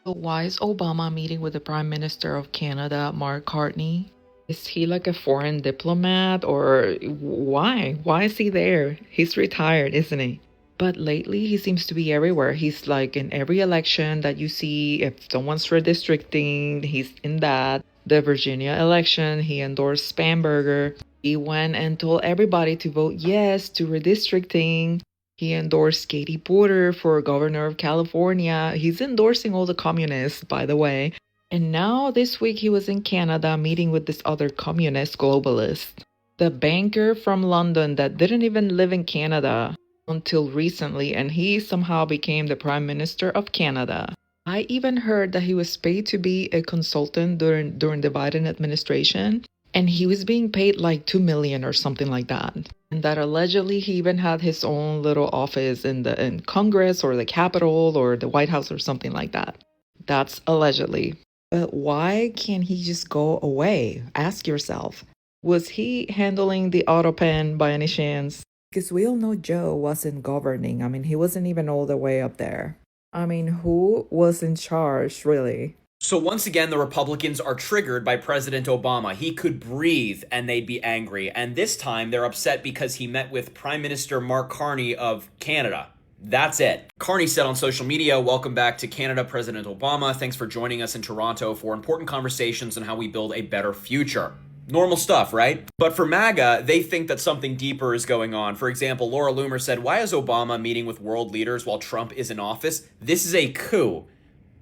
So why is Obama meeting with the Prime Minister of Canada, Mark Cartney? Is he like a foreign diplomat or why? Why is he there? He's retired, isn't he? But lately he seems to be everywhere. He's like in every election that you see. If someone's redistricting, he's in that. The Virginia election, he endorsed Spamberger. He went and told everybody to vote yes to redistricting. He endorsed Katie Porter for governor of California. He's endorsing all the communists, by the way. And now this week he was in Canada meeting with this other communist globalist. The banker from London that didn't even live in Canada until recently, and he somehow became the Prime Minister of Canada. I even heard that he was paid to be a consultant during the Biden administration, and he was being paid like 2 million or something like that. And that allegedly he even had his own little office in Congress or the Capitol or the White House or something like that. That's allegedly. But why can't he just go away? Ask yourself. Was he handling the auto pen by any chance? Because we all know Joe wasn't governing. I mean, he wasn't even all the way up there. I mean, who was in charge, really? So once again, the Republicans are triggered by President Obama. He could breathe and they'd be angry. And this time they're upset because he met with Prime Minister Mark Carney of Canada. That's it. Carney said on social media, "Welcome back to Canada, President Obama. Thanks for joining us in Toronto for important conversations on how we build a better future." Normal stuff, right? But for MAGA, they think that something deeper is going on. For example, Laura Loomer said, "Why is Obama meeting with world leaders while Trump is in office? This is a coup."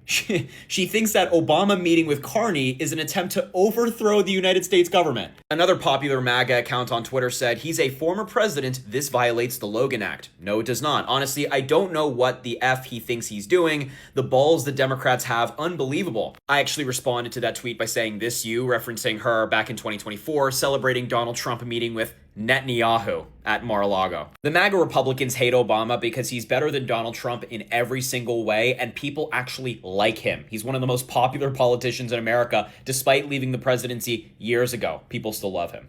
She thinks that Obama meeting with Carney is an attempt to overthrow the United States government. Another popular MAGA account on Twitter said, "He's a former president. This violates the Logan Act." No, it does not. Honestly, I don't know what the F he thinks he's doing. The balls the Democrats have, unbelievable. I actually responded to that tweet by saying, "This you," referencing her back in 2024, celebrating Donald Trump meeting with Netanyahu at Mar-a-Lago. The MAGA Republicans hate Obama because he's better than Donald Trump in every single way, and people actually like him. He's one of the most popular politicians in America, despite leaving the presidency years ago. People still love him.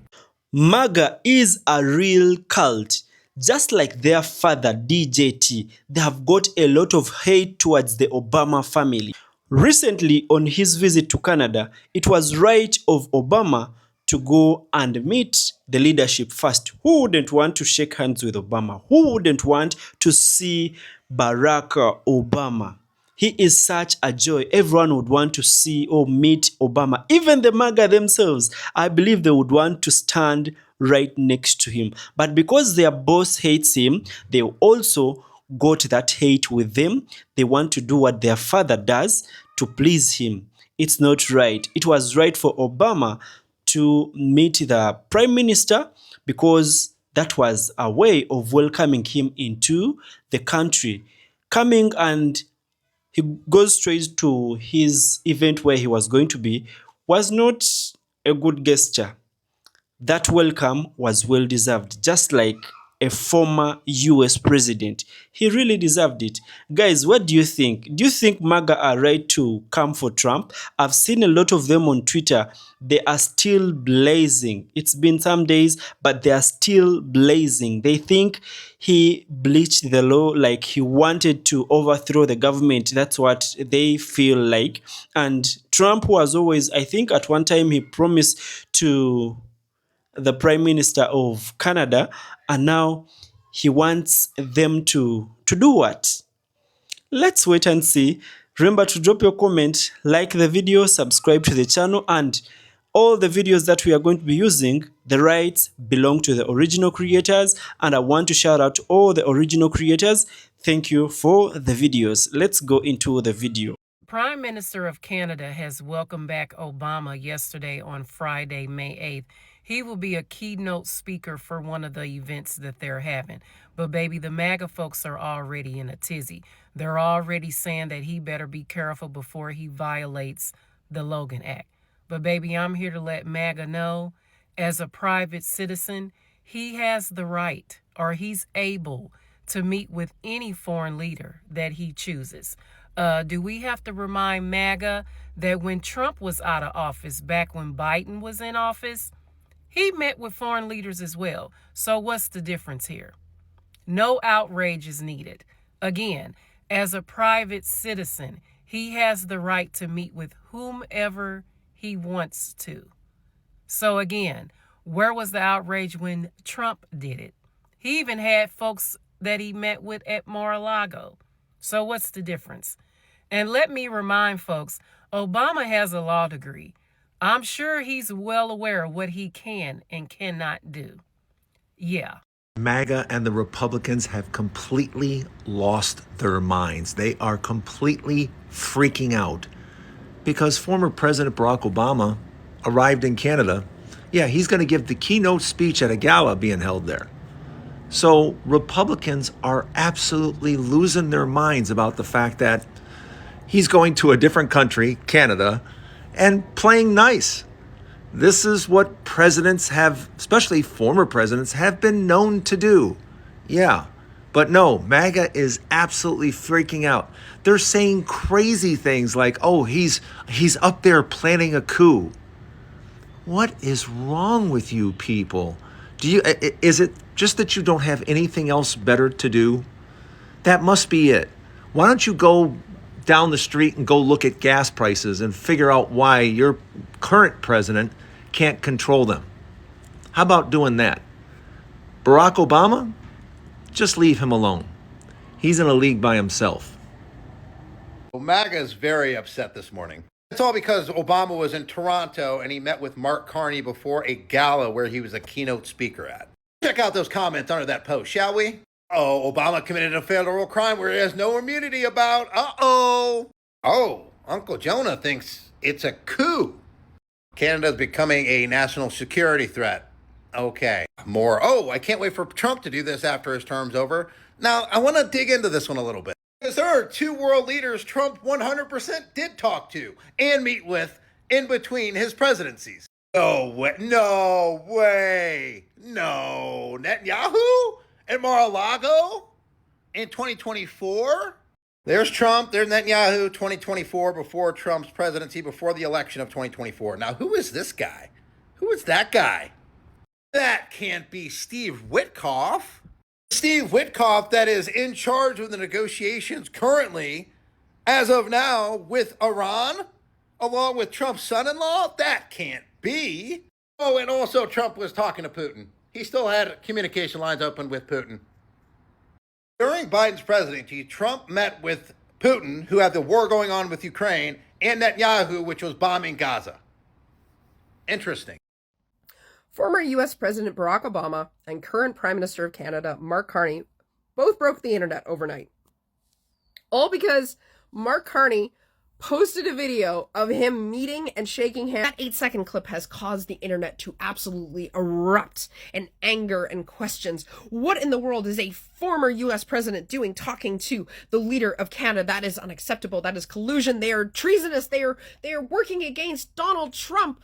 MAGA is a real cult. Just like their father, DJT, they have got a lot of hate towards the Obama family. Recently, on his visit to Canada, it was right of Obama to go and meet the leadership first. Who wouldn't want to shake hands with Obama? Who wouldn't want to see Barack Obama? He is such a joy. Everyone would want to see or meet Obama. Even the MAGA themselves, I believe they would want to stand right next to him. But because their boss hates him, they also got that hate with them. They want to do what their father does to please him. It's not right. It was right for Obama to meet the prime minister because that was a way of welcoming him into the country. Coming and he goes straight to his event where he was going to be was not a good gesture. That welcome was well deserved, just like a former US president. He really deserved it. Guys, what do you think? Do you think MAGA are right to come for Trump? I've seen a lot of them on Twitter. They are still blazing. It's been some days, but they are still blazing. They think he bleached the law, like he wanted to overthrow the government. That's what they feel like. And Trump was always, I think at one time he promised to the Prime Minister of Canada, and now he wants them to do what? Let's wait and see. Remember to drop your comment, like the video, subscribe to the channel, and all the videos that we are going to be using, the rights belong to the original creators, and I want to shout out all the original creators. Thank you for the videos. Let's go into the video. Prime Minister of Canada has welcomed back Obama yesterday on Friday, May 8th. He will be a keynote speaker for one of the events that they're having. But baby, the MAGA folks are already in a tizzy. They're already saying that he better be careful before he violates the Logan Act. But baby, I'm here to let MAGA know, as a private citizen, he has the right, or he's able, to meet with any foreign leader that he chooses. Do we have to remind MAGA that when Trump was out of office, back when Biden was in office, he met with foreign leaders as well. So what's the difference here? No outrage is needed. Again, as a private citizen, He has the right to meet with whomever he wants to. So again, where was the outrage when Trump did it? He even had folks that he met with at Mar-a-Lago. So what's the difference? And let me remind folks, Obama has a law degree. I'm sure he's well aware of what he can and cannot do. Yeah. MAGA and the Republicans have completely lost their minds. They are completely freaking out because former President Barack Obama arrived in Canada. Yeah, he's going to give the keynote speech at a gala being held there. So Republicans are absolutely losing their minds about the fact that he's going to a different country, Canada, and playing nice. This is what presidents have, especially former presidents, have been known to do. Yeah, but no, MAGA is absolutely freaking out. They're saying crazy things like, oh, he's up there planning a coup. What is wrong with you people? Is it just that you don't have anything else better to do? That must be it. Why don't you go down the street and go look at gas prices and figure out why your current president can't control them? How about doing that? Barack Obama, just leave him alone. He's in a league by himself. Well, MAGA is very upset this morning. It's all because Obama was in Toronto and he met with Mark Carney before a gala where he was a keynote speaker at. Check out those comments under that post, shall we? Oh, Obama committed a federal crime where he has no immunity about. Uh-oh. Oh, Uncle Jonah thinks it's a coup. Canada's becoming a national security threat. Okay. More. Oh, I can't wait for Trump to do this after his term's over. Now, I want to dig into this one a little bit. Because there are two world leaders Trump 100% did talk to and meet with in between his presidencies. No way. No way. No. Netanyahu and Mar-a-Lago in 2024? There's Trump, there's Netanyahu, 2024, before Trump's presidency, before the election of 2024. Now, who is this guy? Who is that guy? That can't be Steve Witkoff. Steve Witkoff that is in charge of the negotiations currently, as of now, with Iran, along with Trump's son-in-law? That can't be. Oh, and also Trump was talking to Putin. He still had communication lines open with Putin. During Biden's presidency, Trump met with Putin, who had the war going on with Ukraine, and Netanyahu, which was bombing Gaza. Interesting. Former U.S. President Barack Obama and current Prime Minister of Canada, Mark Carney, both broke the internet overnight. All because Mark Carney posted a video of him meeting and shaking hands. That 8-second clip has caused the internet to absolutely erupt in anger and questions. What in the world is a former U.S. president doing talking to the leader of Canada? That is unacceptable. That is collusion. They are treasonous. They are working against Donald Trump.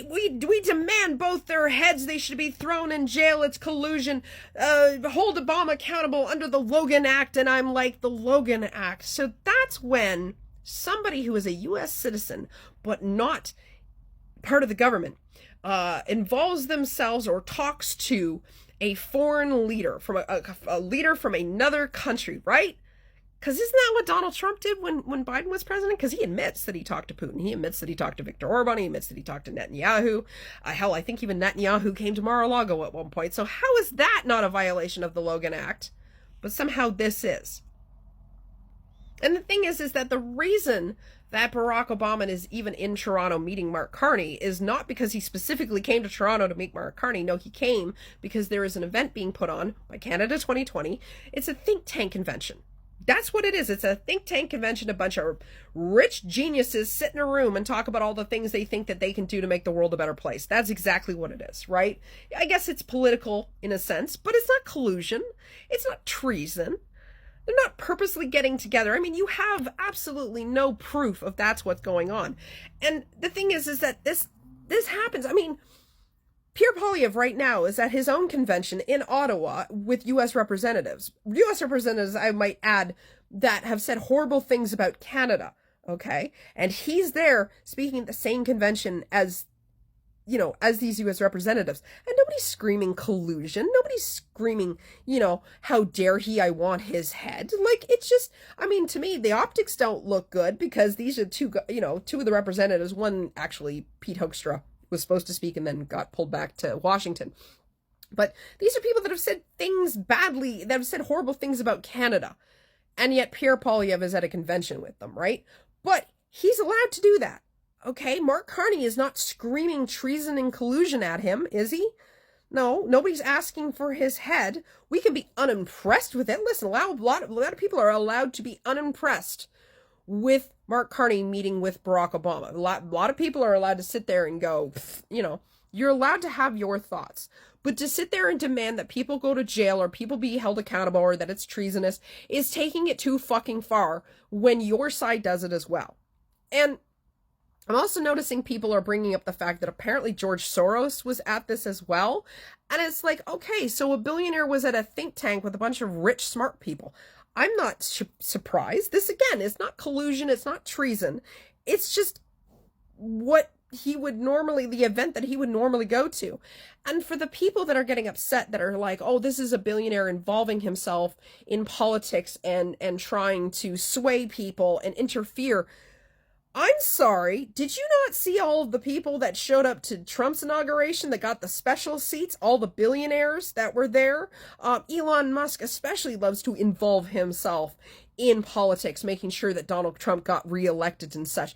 We demand both their heads. They should be thrown in jail. It's collusion. Hold Obama accountable under the Logan Act. And I'm like, the Logan Act. So that's when somebody who is a U.S. citizen, but not part of the government, involves themselves or talks to a foreign leader, from a leader from another country, right? Because isn't that what Donald Trump did when Biden was president? Because he admits that he talked to Putin. He admits that he talked to Viktor Orban. He admits that he talked to Netanyahu. Hell, I think even Netanyahu came to Mar-a-Lago at one point. So how is that not a violation of the Logan Act? But somehow this is. And the thing is that the reason that Barack Obama is even in Toronto meeting Mark Carney is not because he specifically came to Toronto to meet Mark Carney. No, he came because there is an event being put on by Canada 2020. It's a think tank convention. That's what it is. It's a think tank convention. A bunch of rich geniuses sit in a room and talk about all the things they think that they can do to make the world a better place. That's exactly what it is, right? I guess it's political in a sense, but it's not collusion. It's not treason. They're not purposely getting together. I mean, you have absolutely no proof of that's what's going on. And the thing is that this happens. I mean, Pierre Poilievre right now is at his own convention in Ottawa with U.S. representatives. U.S. representatives, I might add, that have said horrible things about Canada, okay? And he's there speaking at the same convention as as these U.S. representatives. And nobody's screaming collusion. Nobody's screaming, how dare he, I want his head. Like, it's just, to me, the optics don't look good because these are two of the representatives. One, actually, Pete Hoekstra was supposed to speak and then got pulled back to Washington. But these are people that have said that have said horrible things about Canada. And yet Pierre Poilievre is at a convention with them, right? But he's allowed to do that. Okay, Mark Carney is not screaming treason and collusion at him, is he? No, nobody's asking for his head. We can be unimpressed with it. Listen, a lot of people are allowed to be unimpressed with Mark Carney meeting with Barack Obama. A lot of people are allowed to sit there and go, you're allowed to have your thoughts. But to sit there and demand that people go to jail or people be held accountable or that it's treasonous is taking it too fucking far when your side does it as well. And I'm also noticing people are bringing up the fact that apparently George Soros was at this as well. And it's like, okay, so a billionaire was at a think tank with a bunch of rich, smart people. I'm not surprised. This, again, is not collusion. It's not treason. It's just the event that he would normally go to. And for the people that are getting upset that are like, oh, this is a billionaire involving himself in politics and trying to sway people and interfere. I'm sorry, did you not see all of the people that showed up to Trump's inauguration that got the special seats? All the billionaires that were there? Elon Musk especially loves to involve himself in politics, making sure that Donald Trump got reelected and such.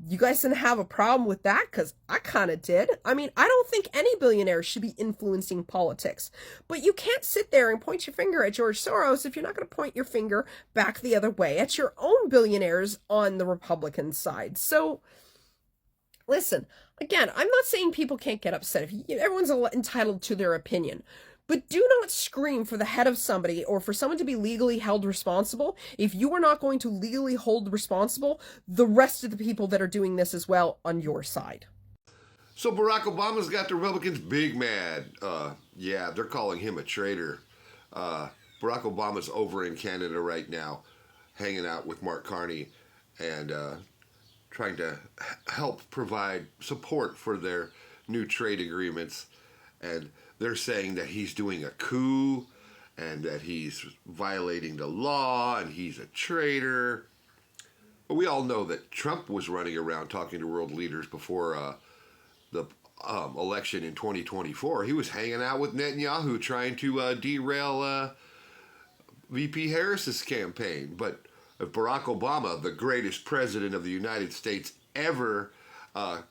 You guys didn't have a problem with that? Because I kind of did. I don't think any billionaire should be influencing politics. But you can't sit there and point your finger at George Soros if you're not going to point your finger back the other way at your own billionaires on the Republican side. So, listen, again, I'm not saying people can't get upset. Everyone's entitled to their opinion. But do not scream for the head of somebody or for someone to be legally held responsible if you are not going to legally hold responsible the rest of the people that are doing this as well on your side. So Barack Obama's got the Republicans big mad. Yeah, they're calling him a traitor. Barack Obama's over in Canada right now, hanging out with Mark Carney and trying to help provide support for their new trade agreements. And they're saying that he's doing a coup and that he's violating the law and he's a traitor. But we all know that Trump was running around talking to world leaders before the election in 2024. He was hanging out with Netanyahu trying to derail VP Harris's campaign. But if Barack Obama, the greatest president of the United States ever,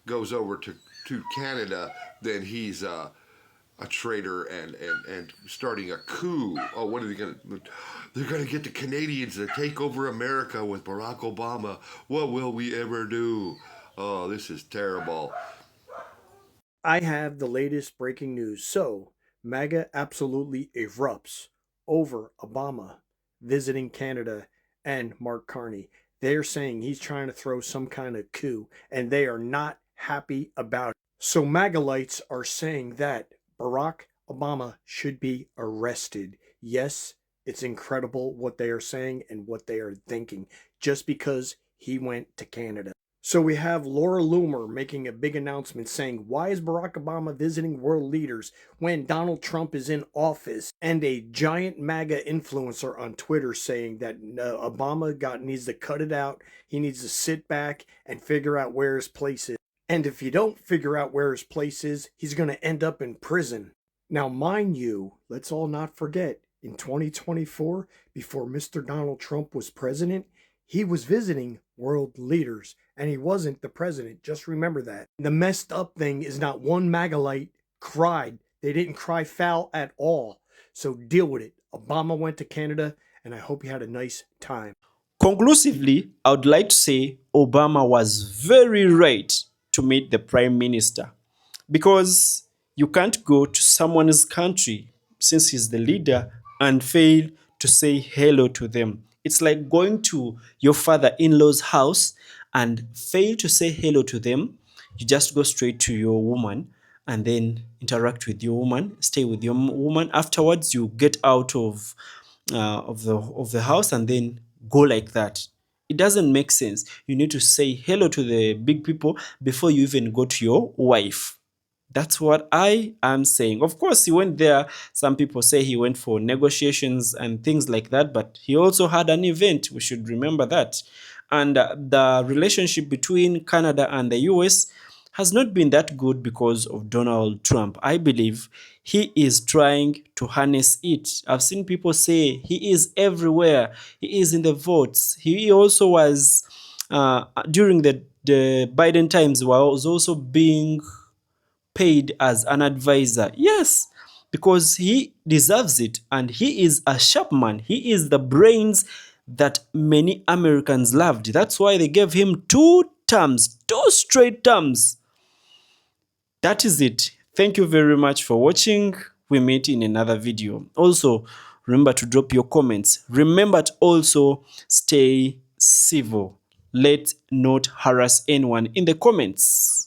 goes over to Canada, then he's a traitor and starting a coup. Oh, what are they going to... They're going to get the Canadians to take over America with Barack Obama. What will we ever do? Oh, this is terrible. I have the latest breaking news. So, MAGA absolutely erupts over Obama visiting Canada and Mark Carney. They're saying he's trying to throw some kind of coup, and they are not happy about it. So MAGAlites are saying that Barack Obama should be arrested. Yes, it's incredible what they are saying and what they are thinking just because he went to Canada. So we have Laura Loomer making a big announcement saying, why is Barack Obama visiting world leaders when Donald Trump is in office? And a giant MAGA influencer on Twitter saying that Obama needs to cut it out. He needs to sit back and figure out where his place is. And if you don't figure out where his place is, he's going to end up in prison. Now, mind you, let's all not forget, in 2024, before Mr. Donald Trump was president, he was visiting world leaders, and he wasn't the president. Just remember that. The messed up thing is not one MAGAlite cried. They didn't cry foul at all. So deal with it. Obama went to Canada, and I hope he had a nice time. Conclusively, I would like to say Obama was very right to meet the Prime Minister, because you can't go to someone's country since he's the leader and fail to say hello to them. It's like going to your father-in-law's house and fail to say hello to them. You just go straight to your woman and then interact with your woman, stay with your woman. Afterwards, you get out of the house and then go like that. It doesn't make sense. You need to say hello to the big people before you even go to your wife. That's what I am saying. Of course, he went there. Some people say he went for negotiations and things like that, but he also had an event. We should remember that. And the relationship between Canada and the US has not been that good because of Donald Trump. I believe he is trying to harness it. I've seen people say he is everywhere. He is in the votes. He also was, during the Biden times, was also being paid as an advisor. Yes, because he deserves it, and he is a sharp man. He is the brains that many Americans loved. That's why they gave him 2 terms, 2 straight terms. That is it. Thank you very much for watching. We meet in another video. Also, remember to drop your comments. Remember to also stay civil. Let's not harass anyone in the comments.